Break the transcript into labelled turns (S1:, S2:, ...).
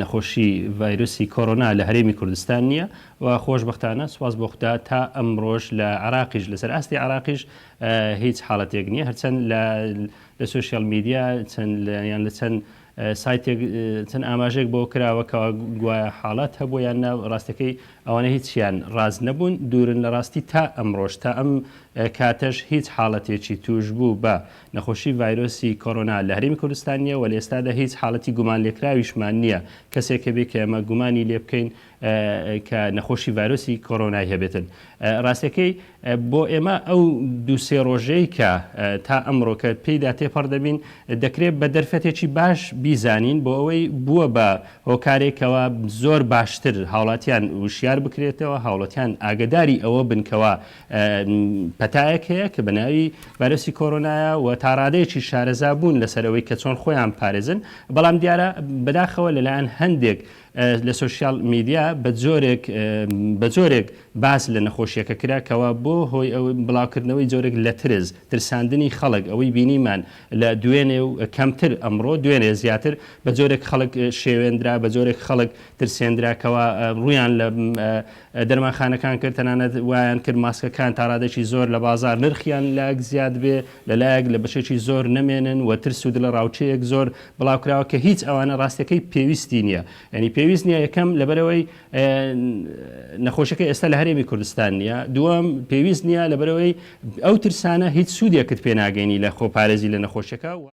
S1: نەخۆشی ڤایرۆسی کۆڕۆنا لە هەرێمی کوردستان نییە و خۆشبەختانە سوپاس بۆ خوددا تا ئەمڕۆژ لە عراقیش لەسەر ئاستی عراقیش هیچ حاڵەتێک نییە هەرچەند لە سوشیال میدیا یان لە چەند سایتێک چەند ئاماژێک بۆ کراوەکەوە گوایە حاڵات هەبوو یان ڕاستەکەی ئەوانە هیچیان ڕاز نەبوون دوورن لە ڕاستی تا ئەمڕۆژ تا ئەم کاتەش هیچ حاڵەتێکی توش بوو بە نەخۆشی ڤایرۆسی کۆڕۆنا لە هەرێمی کوردستانیە و لە ئێستادا هیچ حاڵەتی گومان لێکراویشمان نییە کەسێکە بێ کە ئەمە گومانی لێ بکەین کە نەخۆشی ڤایرۆسی کۆڕۆنای هەبێتن. ڕاستەکەی بۆ ئێمە ئەو دووسێ ڕۆژەی کە تا ئەمڕۆ کە پێیدا تێپەڕ دەبین دەکرێت بە دەرفەتێکی باش بیزانین بۆ ئەوەی بووە بە هۆکارێکەوە زۆر باشتر هاوڵاتیان وشیار بکرێتەوە هاوڵەتیان ئاگداری ئەوە بنکەوە پەتایەک هەیە کە بە ناوی ڤایرۆسی کۆڕۆنایە و تا ڕادەیەکی شارەزا بوون لەسەرەوەی کە چۆن خۆیان پارێزن بەڵام دیارە بەداخەوە لەلایەن هەندێک لە سوشیال میدیا بە جۆرێک باس لە نەخۆشیەکە کراکەوە بۆ هۆی ئەو بڵاوکردنەوەی جۆرێک لە ترس ترساندنی خەڵک ئەوەی بینیمان لە دوێنێ و کەمتر ئەمڕۆ دوێنێ زیاتر بە جۆرێک خەڵک شێوێنرا بە جۆرێک خەڵک ترسێنراکەوە ڕویان لە دەرمانخانەکان کرد تەنانەت وایان کرد ماسکەکان تا ڕادێکی زۆر لە بازار نرخیان لاک زیاد بێ لەلایەک لە بەشێکی زۆر نەمێنن و ترس و دڵە ڕاوچەیەک زۆر بڵاوکراوە کە هیچ ئەوانە ڕاستەکەی پێویستی نییە ینی پێویست نییە یەکەم لەبەرەوەی نەخۆشەکە ئێستا لە هەرێمی کوردستان نییە دووەم پێویست نییە لەبەرەوەی ئەو ترسانە هیچ سوودێکت پێ ناگەینی لە خۆپارێزی لە نەخۆشیەکە